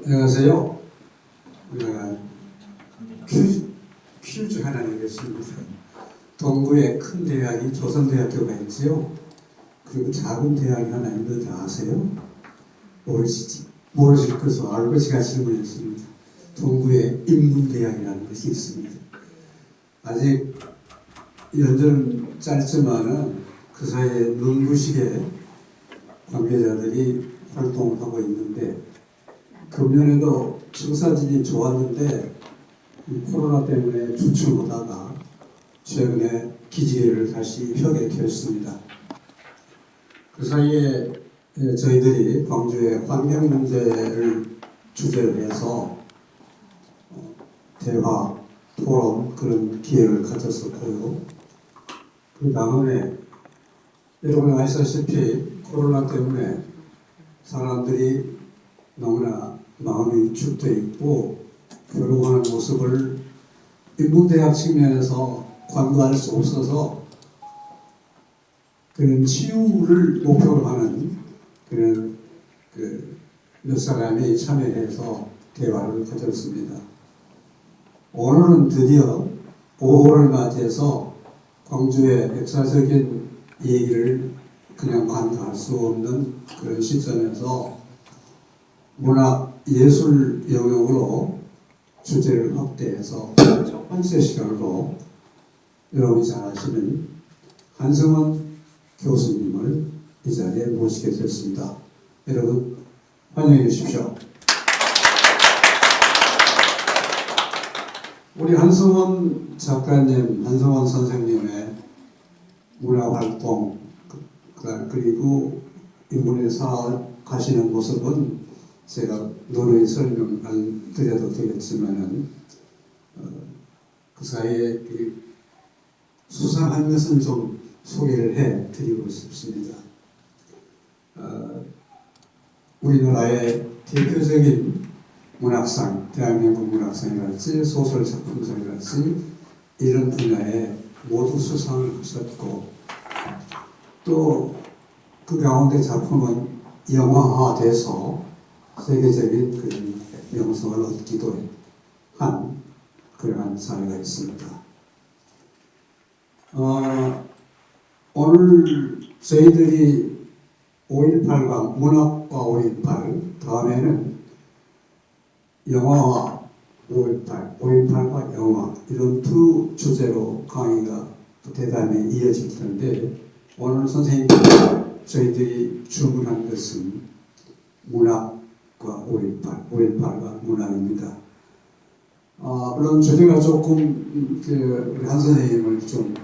안녕하세요. 퀴즈 하나 내겠습니다. 동구에 큰 대학이 조선대학교가 있지요. 그리고 작은 대학이 하나 있는지 아세요? 모르실 것을 알고 제가 질문했습니다. 동구에 인문대학이라는 것이 있습니다. 아직 연전은 짧지만은 그 사이에 눈부시게 관계자들이 활동하고 있는데, 금년에도 청사진이 좋았는데 코로나 때문에 주춤 못하다 최근에 기지개를 다시 펴게 되었습니다. 그 사이에 저희들이 광주의 환경 문제를 주제로 해서 대화, 토론 그런 기회를 가졌었고요. 그 다음에 여러분 아시다시피 코로나 때문에 사람들이 너무나 마음이 위축되어 있고 괴로워하는 모습을 인문대학 측면에서 관과할 수 없어서 그런 치유를 목표로 하는 그런 몇 사람이 참여해서 대화를 가졌습니다. 오늘은 드디어 5월을 맞이해서 광주의 역사적인 얘기를 그냥 관과할 수 없는 그런 시점에서 문학 예술 영역으로 주제를 확대해서 첫 번째 시간으로 여러분이 잘 아시는 한성원 교수님을 이 자리에 모시게 됐습니다. 여러분 환영해 주십시오. 우리 한성원 작가님, 한성원 선생님의 문화활동 그리고 인문에 살아가시는 모습은 제가 노래의 설명을 드려도 되겠지만은 그 사이에 수상한 것은 좀 소개를 해 드리고 싶습니다. 우리나라의 대표적인 문학상, 대한민국 문학상이랄지 소설 작품상이랄지 이런 분야에 모두 수상을 하셨고, 또 그 가운데 작품은 영화화돼서 세계적인 그런 명성을 얻기도 한 그러한 사례가 있습니다. 오늘 저희들이 5.18과 문학과 5.18, 다음에는 영화와 5.18, 5.18과 영화 이런 두 주제로 강의가 대담에 이어질 텐데, 오늘 선생님께서 저희들이 주문한 것은 문학과 5.18, 5.18과 문학입니다. 물론 주제가 조금 우리 한 선생님을 좀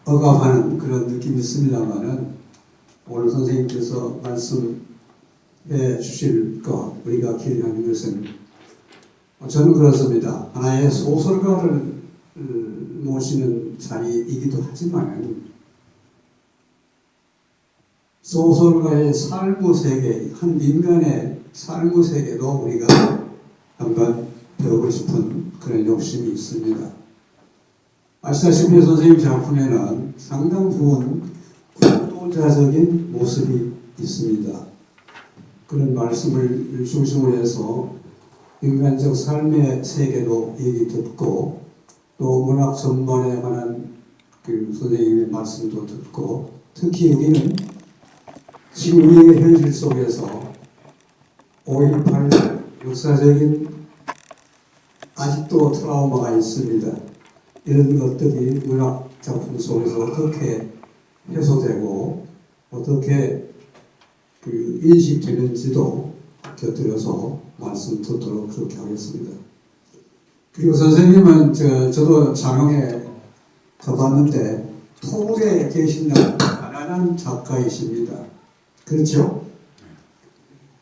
억압하는 그런 느낌이 있습니다만은, 오늘 선생님께서 말씀해 주실 것, 우리가 기대하는 것은 저는 그렇습니다. 하나의 소설가를 모시는 자리이기도 하지만 소설가의 삶의 세계, 한 인간의 삶의 세계도 우리가 한번 배우고 싶은 그런 욕심이 있습니다. 아시다시피 선생님 작품에는 상당 부분 구도자적인 모습이 있습니다. 그런 말씀을 중심으로 해서 인간적 삶의 세계도 얘기 듣고, 또 문학 전반에 관한 그 선생님의 말씀도 듣고, 특히 여기는 지금 우리의 현실 속에서 5.18 역사적인 아직도 트라우마가 있습니다. 이런 것들이 문학 작품 속에서 어떻게 해소되고 어떻게 인식되는지도 곁들여서 말씀 듣도록 그렇게 하겠습니다. 그리고 선생님은 저도 장흥에 가봤는데 토굴에 계시는 가난한 작가이십니다. 그렇죠?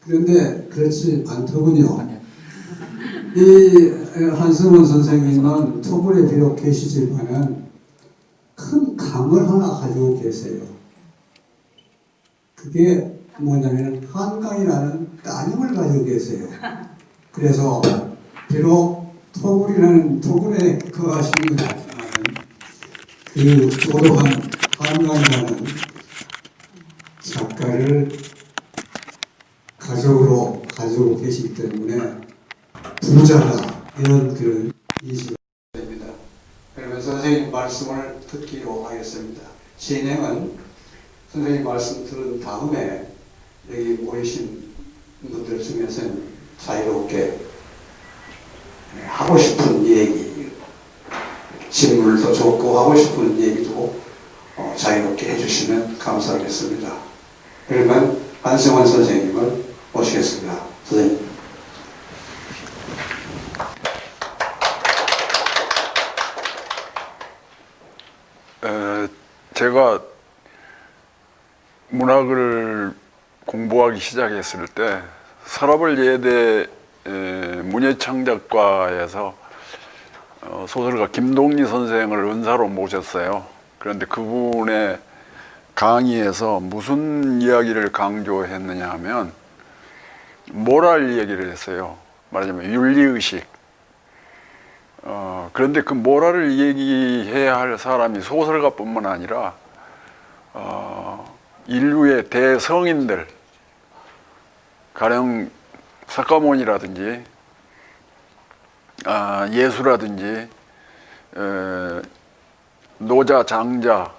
그런데 그렇지 않더군요. 이 한성원 선생님은 토굴에 비록 계시지만은 큰 강을 하나 가지고 계세요. 그게 뭐냐면 한강이라는 따님을 가지고 계세요. 그래서 비록 토굴에 거하시는 것 같지만 그 고도한 한강이라는 작가를 가족으로 가지고 계시기 때문에 부자다 이런 그 인식을 됩니다. 그러면 선생님 말씀을 듣기로 하겠습니다. 진행은 선생님 말씀 들은 다음에 여기 모이신 분들 중에서는 자유롭게 하고 싶은 얘기, 질문도 좋고 하고 싶은 얘기도 자유롭게 해주시면 감사하겠습니다. 그러면 안성환 선생님을 모시겠습니다. 선생님. 제가 문학을 공부하기 시작했을 때 서라벌 예대 문예창작과에서 소설가 김동리 선생을 은사로 모셨어요. 그런데 그분의 강의에서 무슨 이야기를 강조했느냐 하면 모랄 얘기를 했어요. 말하자면 윤리의식. 그런데 그 모랄을 얘기해야 할 사람이 소설가뿐만 아니라 인류의 대성인들, 가령 석가모니라든지 예수라든지 노자, 장자,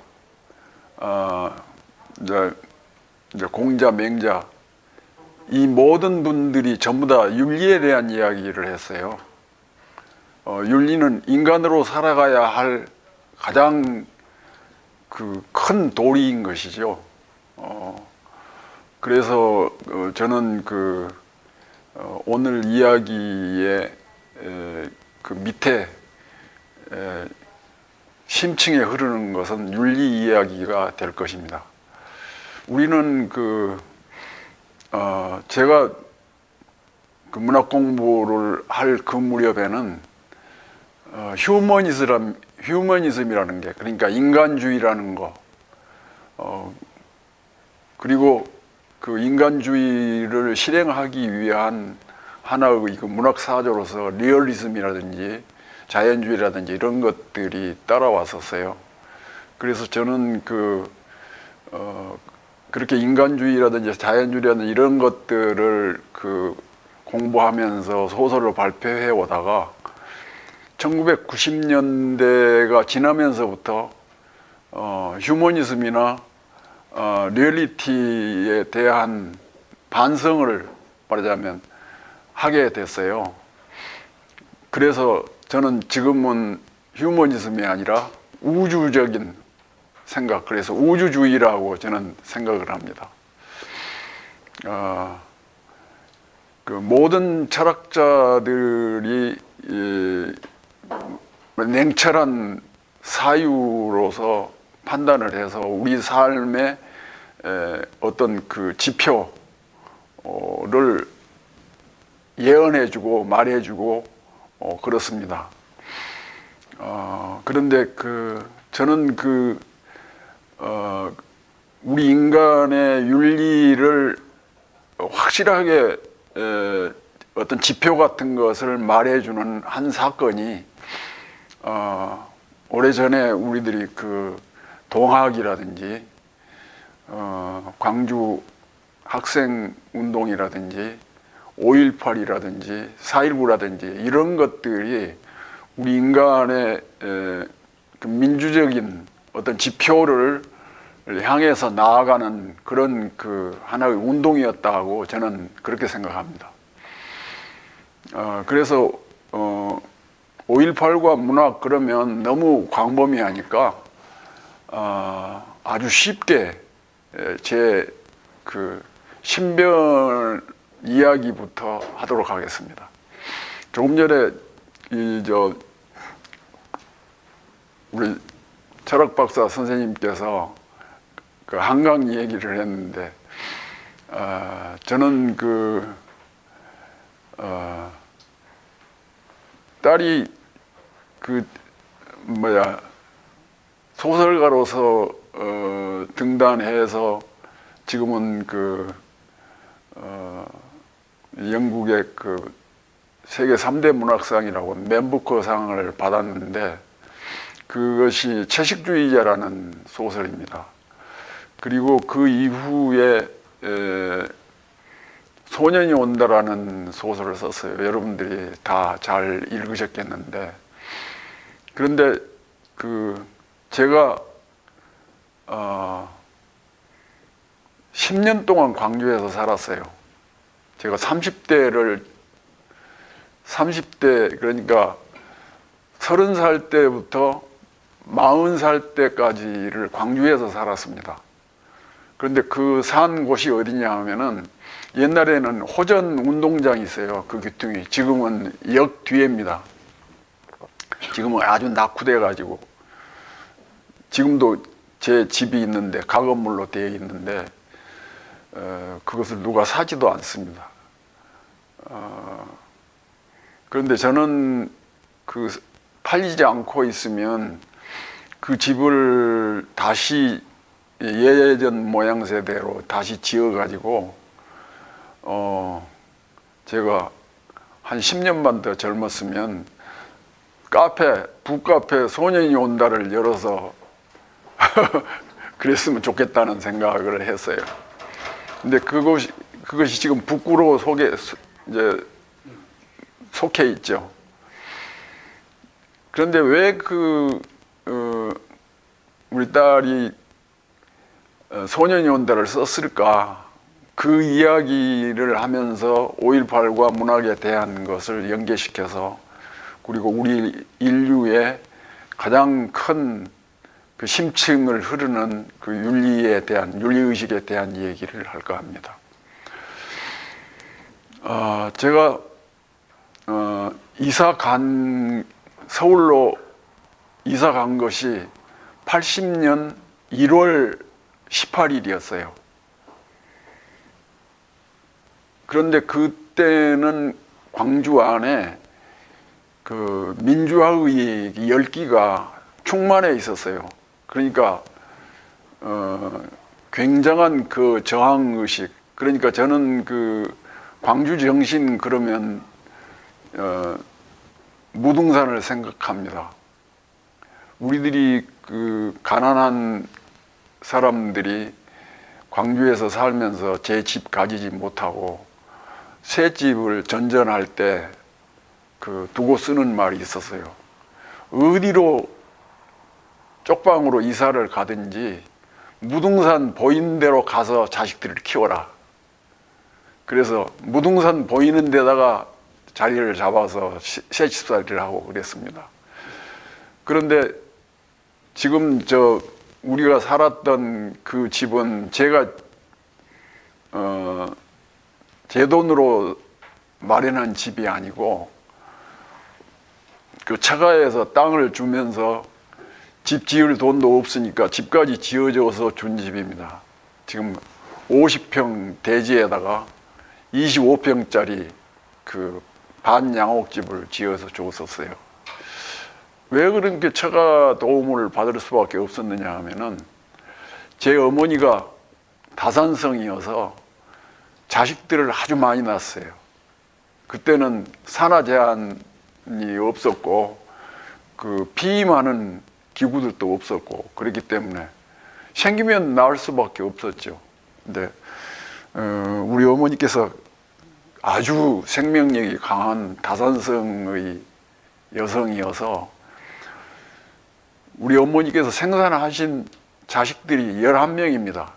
이제 공자, 맹자, 이 모든 분들이 전부 다 윤리에 대한 이야기를 했어요. 윤리는 인간으로 살아가야 할 가장 그 큰 도리인 것이죠. 그래서 저는 오늘 이야기의 그 밑에 심층에 흐르는 것은 윤리 이야기가 될 것입니다. 우리는 제가 그 문학 공부를 할 그 무렵에는 휴머니즘이라는 게, 그러니까 인간주의라는 거, 그리고 그 인간주의를 실행하기 위한 하나의 그 문학 사조로서 리얼리즘이라든지 자연주의라든지 이런 것들이 따라왔었어요. 그래서 저는 그렇게 인간주의라든지 자연주의라든지 이런 것들을 공부하면서 소설을 발표해 오다가 1990년대가 지나면서부터 휴머니즘이나 리얼리티에 대한 반성을 말하자면 하게 됐어요. 그래서 저는 지금은 휴머니즘이 아니라 우주적인 생각, 그래서 우주주의라고 저는 생각을 합니다. 그 모든 철학자들이 냉철한 사유로서 판단을 해서 우리 삶의 어떤 그 지표를 예언해주고 말해주고 그렇습니다. 그런데 저는 우리 인간의 윤리를 확실하게 어떤 지표 같은 것을 말해주는 한 사건이 오래전에 우리들이 동학이라든지 광주 학생 운동이라든지 5.18이라든지 4.19라든지 이런 것들이 우리 인간의 민주적인 어떤 지표를 향해서 나아가는 그런 하나의 운동이었다고 저는 그렇게 생각합니다. 그래서 5.18과 문학 그러면 너무 광범위하니까 아주 쉽게 제 신변 이야기부터 하도록 하겠습니다. 조금 전에 우리 철학 박사 선생님께서 한강 얘기를 했는데 저는 딸이 소설가로서 등단해서 지금은 영국의 세계 3대 문학상이라고 맨부커상을 받았는데 그것이 채식주의자라는 소설입니다. 그리고 그 이후에 소년이 온다라는 소설을 썼어요. 여러분들이 다 잘 읽으셨겠는데, 그런데 제가 10년 동안 광주에서 살았어요. 제가 30대 그러니까 30살 때부터 40살 때까지를 광주에서 살았습니다. 그런데 그 산 곳이 어디냐 하면은, 옛날에는 호전 운동장이 있어요. 그 귀퉁이. 지금은 역 뒤에입니다. 지금은 아주 낙후돼 가지고, 지금도 제 집이 있는데, 가건물로 되어 있는데, 그것을 누가 사지도 않습니다. 그런데 저는 팔리지 않고 있으면 그 집을 다시 예전 모양새대로 다시 지어가지고, 제가 한 10년만 더 젊었으면 북카페 소년이 온다를 열어서 그랬으면 좋겠다는 생각을 했어요. 근데 그것이 지금 북구로 속해 있죠. 그런데 왜 우리 딸이 소년이 온다를 썼을까? 그 이야기를 하면서 5.18과 문학에 대한 것을 연계시켜서, 그리고 우리 인류의 가장 큰 그 심층을 흐르는 그 윤리의식에 대한 얘기를 할까 합니다. 제가 서울로 이사 간 것이 80년 1월 18일이었어요. 그런데 그때는 광주 안에 그 민주화의 열기가 충만해 있었어요. 그러니까 굉장한 그 저항의식. 그러니까 저는 그 광주 정신 그러면 무등산을 생각합니다. 우리들이 그 가난한 사람들이 광주에서 살면서 제 집 가지지 못하고 새 집을 전전할 때 두고 쓰는 말이 있었어요. 어디로 쪽방으로 이사를 가든지 무등산 보이는 데로 가서 자식들을 키워라. 그래서 무등산 보이는 데다가 자리를 잡아서 새집살이를 하고 그랬습니다. 그런데 지금 우리가 살았던 그 집은 제가 제 돈으로 마련한 집이 아니고, 그 처가에서 땅을 주면서 집 지을 돈도 없으니까 집까지 지어줘서 준 집입니다. 지금 50평 대지에다가 25평짜리 그 반양옥집을 지어서 줬었어요. 왜 그렇게 처가 도움을 받을 수밖에 없었느냐 하면은, 제 어머니가 다산성이어서 자식들을 아주 많이 낳았어요. 그때는 산하 제한이 없었고 그 피임하는 기구들도 없었고, 그렇기 때문에 생기면 낳을 수밖에 없었죠. 근데 우리 어머니께서 아주 생명력이 강한 다산성의 여성이어서 우리 어머니께서 생산하신 자식들이 11명입니다.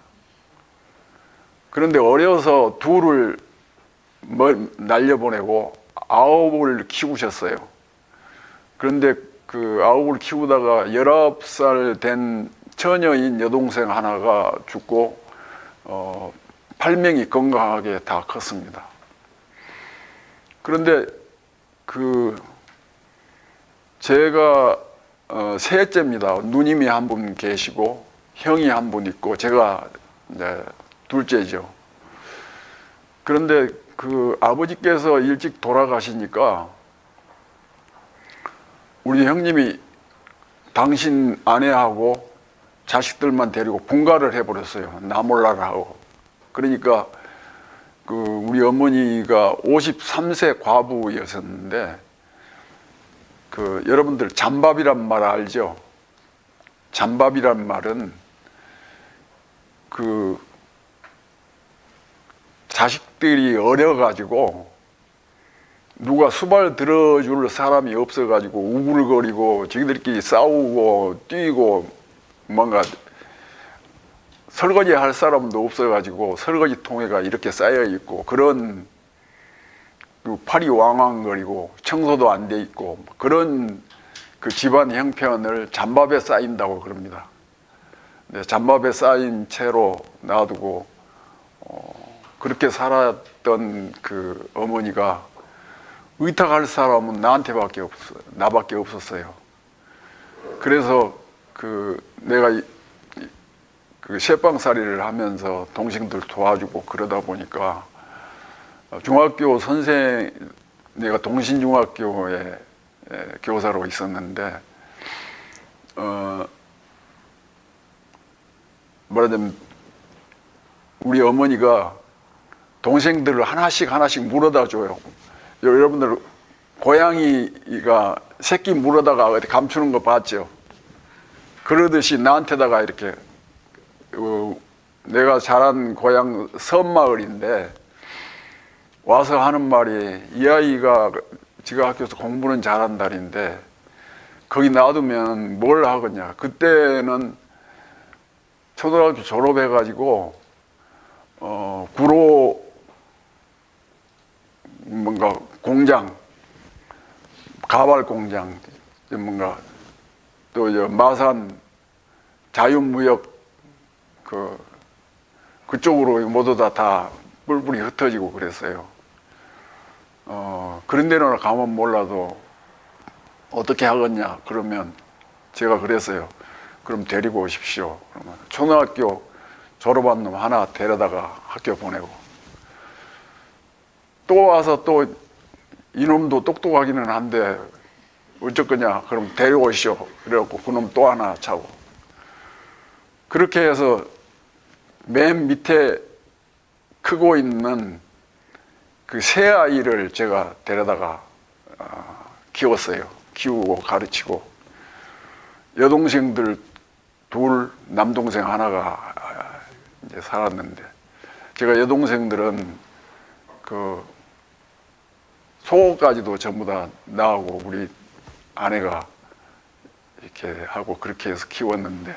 그런데 어려서 둘을 날려보내고 9을 키우셨어요. 그런데 그 9을 키우다가 19살 된 처녀인 여동생 하나가 죽고 8명이 건강하게 다 컸습니다. 그런데 제가 셋째입니다. 누님이 한 분 계시고 형이 한 분 있고 제가 둘째죠. 그런데 그 아버지께서 일찍 돌아가시니까 우리 형님이 당신 아내하고 자식들만 데리고 분가를 해버렸어요. 나 몰라라 하고. 그러니까 우리 어머니가 53세 과부였었는데, 여러분들 잠밥이란 말 알죠? 잠밥이란 말은 자식들이 어려가지고 누가 수발 들어줄 사람이 없어가지고 우글거리고 자기들끼리 싸우고 뛰고 뭔가 설거지 할 사람도 없어가지고 설거지 통에가 이렇게 쌓여 있고 그런 그 팔이 왕왕거리고 청소도 안 돼 있고 그런 그 집안 형편을 잔밥에 쌓인다고 그럽니다. 네, 잔밥에 쌓인 채로 놔두고 그렇게 살았던 그 어머니가 의탁할 사람은 나밖에 없었어요. 그래서 그 내가 그 셰빵살이를 하면서 동생들 도와주고 그러다 보니까 중학교 선생, 내가 동신중학교에 교사로 있었는데 말하자면 우리 어머니가 동생들을 하나씩 물어다 줘요. 여러분들 고양이가 새끼 물어다가 어디 감추는 거 봤죠? 그러듯이 나한테다가 이렇게 내가 자란 고향 섬마을인데 와서 하는 말이 이 아이가 지가 학교에서 공부는 잘한다는데 거기 놔두면 뭘 하겠냐. 그때는 초등학교 졸업해가지고 구로 뭔가 공장, 가발 공장, 뭔가 또 이제 마산 자유무역 그쪽으로 모두 다 뿔뿔이 흩어지고 그랬어요. 그런 데는 가면 몰라도 어떻게 하겠냐 그러면 제가 그랬어요. 그럼 데리고 오십시오. 그러면 초등학교 졸업한 놈 하나 데려다가 학교 보내고 또 와서 또 이놈도 똑똑하기는 한데 어쩌겠냐 그럼 데려오시오. 그래갖고 그놈 또 하나 차고 그렇게 해서 맨 밑에 크고 있는 그 세 아이를 제가 데려다가 키웠어요. 키우고 가르치고 여동생들 둘, 남동생 하나가 이제 살았는데 제가 여동생들은 그 속옷까지도 전부 다 나하고 우리 아내가 이렇게 하고 그렇게 해서 키웠는데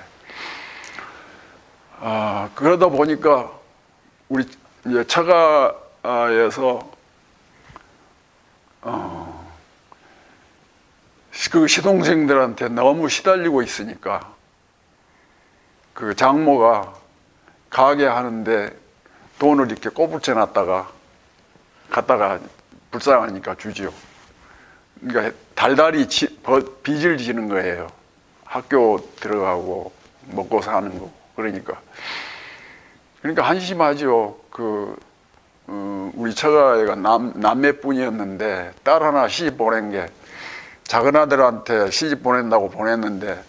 그러다 보니까 우리 이제 처가에서 그 시동생들한테 너무 시달리고 있으니까 그 장모가 가게 하는데 돈을 이렇게 꼬불쳐 놨다가 갖다가 불쌍하니까 주지요. 그러니까 달달이 빚을 지는 거예요. 학교 들어가고 먹고 사는 거. 그러니까 한심하죠. 우리 처가애가 남매뿐이었는데 딸 하나 시집 보낸 게 작은 아들한테 시집 보낸다고 보냈는데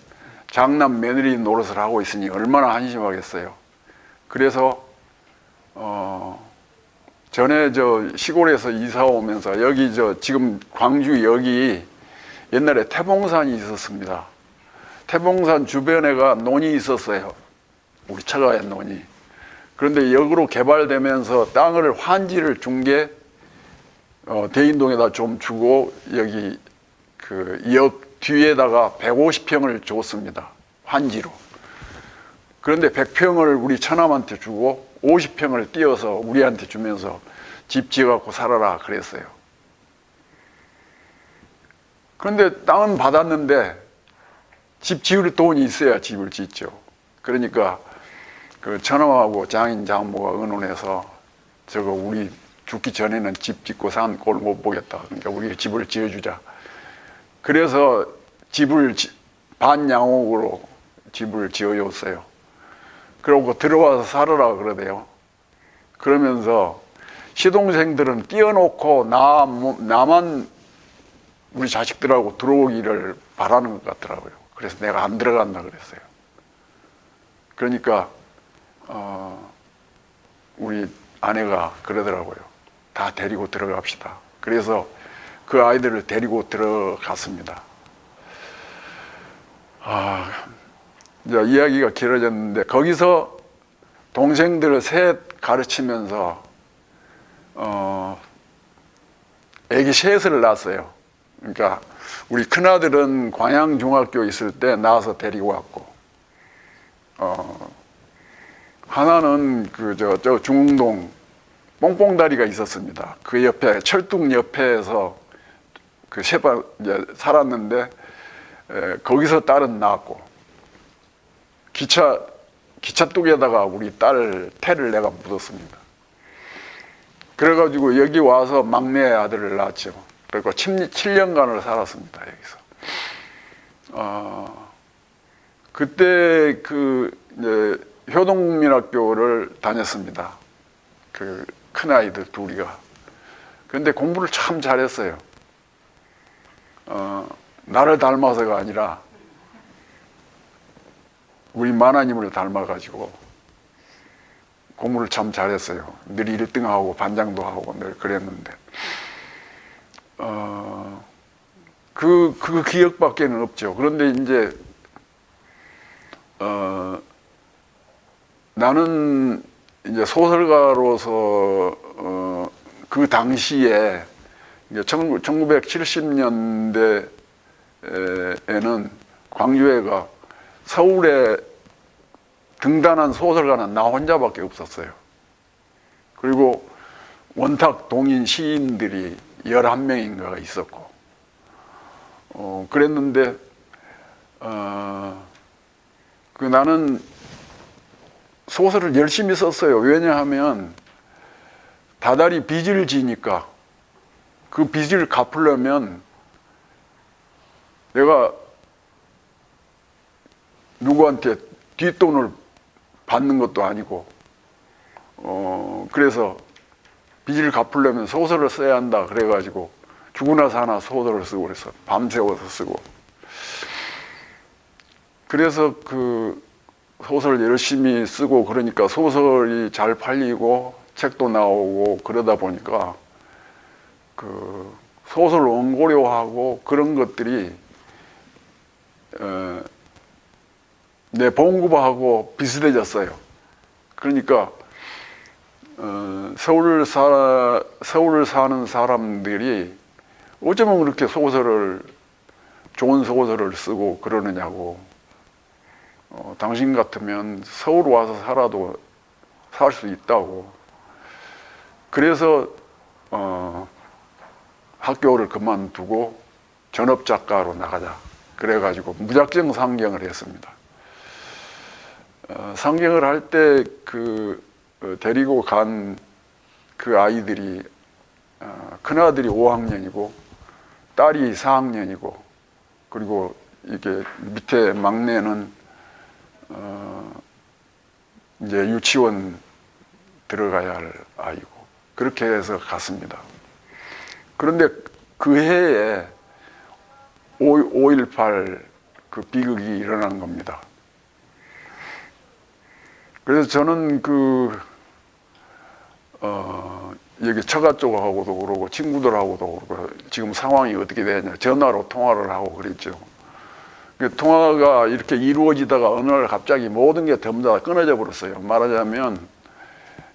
장남 며느리 노릇을 하고 있으니 얼마나 한심하겠어요. 그래서 전에 시골에서 이사 오면서 여기 지금 광주 여기 옛날에 태봉산이 있었습니다. 태봉산 주변에가 논이 있었어요. 우리 처가의 논이. 그런데 역으로 개발되면서 땅을 환지를 준 게 대인동에다 좀 주고 여기 그 역 뒤에다가 150평을 줬습니다. 환지로. 그런데 100평을 우리 처남한테 주고 50평을 띄어서 우리한테 주면서 집 지어갖고 살아라 그랬어요. 그런데 땅은 받았는데 집 지을 돈이 있어야 집을 짓죠. 그러니까 그 처남하고 장인 장모가 의논해서 저거 우리 죽기 전에는 집 짓고 산 꼴 못 보겠다. 그러니까 우리 집을 지어주자. 그래서 집을 반양옥으로 집을 지어줬어요. 그러고 들어와서 살아라 그러대요. 그러면서 시동생들은 띄워놓고 나만 우리 자식들하고 들어오기를 바라는 것 같더라고요. 그래서 내가 안 들어간다 그랬어요. 그러니까 우리 아내가 그러더라고요. 다 데리고 들어갑시다. 그래서 그 아이들을 데리고 들어갔습니다. 이제 이야기가 길어졌는데 거기서 동생들을 셋 가르치면서 애기 셋을 낳았어요. 그러니까 우리 큰아들은 광양중학교 있을 때 낳아서 데리고 왔고, 하나는 저 중흥동 뽕뽕다리가 있었습니다. 그 옆에 철둥 옆에서 그 세발 이제 살았는데, 거기서 딸은 낳았고, 기차 뚝에다가 우리 딸 태를 내가 묻었습니다. 그래가지고 여기 와서 막내 아들을 낳았죠. 그리고 7년간을 살았습니다, 여기서. 그때 이제 효동국민학교를 다녔습니다. 그 큰아이들 둘이가. 근데 공부를 참 잘했어요. 나를 닮아서가 아니라 우리 만화님을 닮아가지고 공부를 참 잘했어요. 늘 1등하고 반장도 하고 늘 그랬는데, 그 기억밖에는 없죠. 그런데 이제 나는 이제 소설가로서 그 당시에 이제 1970년대에는 광주에가 서울에 등단한 소설가는 나 혼자밖에 없었어요. 그리고 원탁 동인 시인들이 11명인가가 있었고, 그랬는데, 나는 소설을 열심히 썼어요. 왜냐하면 다달이 빚을 지니까 그 빚을 갚으려면 내가 누구한테 뒷돈을 받는 것도 아니고, 그래서 빚을 갚으려면 소설을 써야 한다 그래가지고 죽으나 사나 소설을 쓰고 그래서 밤새워서 쓰고, 그래서 그 소설 열심히 쓰고, 그러니까 소설이 잘 팔리고 책도 나오고 그러다 보니까 그 소설 원고료하고 그런 것들이 내 봉급하고 비슷해졌어요. 그러니까 서울을 사는 사람들이 어쩌면 그렇게 좋은 소설을 쓰고 그러느냐고. 당신 같으면 서울 와서 살아도 살 수 있다고. 그래서 학교를 그만두고 전업작가로 나가자. 그래가지고 무작정 상경을 했습니다. 상경을 할 때 데리고 간 그 아이들이, 큰아들이 5학년이고 딸이 4학년이고, 그리고 이게 밑에 막내는 이제 유치원 들어가야 할 아이고, 그렇게 해서 갔습니다. 그런데 그 해에 5.18 그 비극이 일어난 겁니다. 그래서 저는 여기 처가 쪽하고도 그러고 친구들하고도 그러고 지금 상황이 어떻게 되냐 전화로 통화를 하고 그랬죠. 통화가 이렇게 이루어지다가 어느 날 갑자기 모든 게 전부 다 끊어져 버렸어요. 말하자면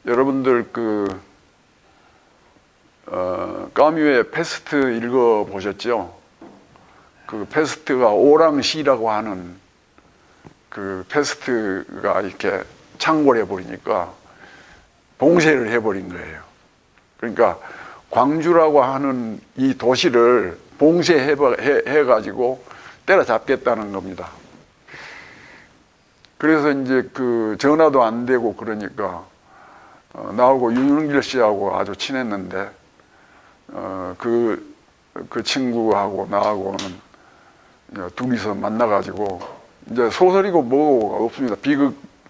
여러분들 까뮤의 페스트 읽어 보셨죠? 그 페스트가 오랑시라고 하는 그 페스트가 이렇게 창궐해 버리니까 봉쇄를 해버린 거예요. 그러니까 광주라고 하는 이 도시를 봉쇄해가지고 때려잡겠다는 겁니다. 그래서 이제 전화도 안 되고 그러니까 나하고 윤영길 씨하고 아주 친했는데 그 친구하고 나하고는 둘이서 만나가지고 이제 소설이고 뭐가 없습니다.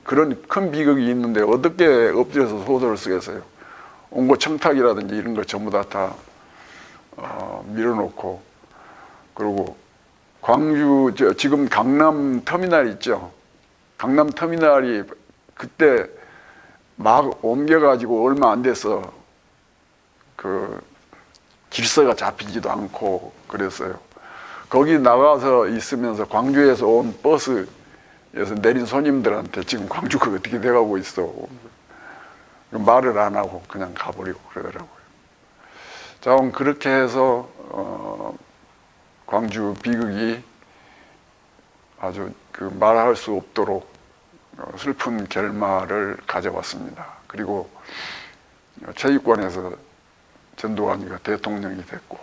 그런 큰 비극이 있는데 어떻게 엎드려서 소설을 쓰겠어요. 온고 청탁이라든지 이런 걸 전부 다 밀어놓고, 그리고 광주 지금 강남 터미널 있죠. 강남 터미널이 그때 막 옮겨가지고 얼마 안 돼서 질서가 잡히지도 않고 그랬어요. 거기 나가서 있으면서 광주에서 온 버스에서 내린 손님들한테 지금 광주가 어떻게 돼가고 있어 말을 안 하고 그냥 가버리고 그러더라고요. 자, 그렇게 해서 광주 비극이 아주 그 말할 수 없도록 슬픈 결말을 가져왔습니다. 그리고 최유권에서 전두환이가 대통령이 됐고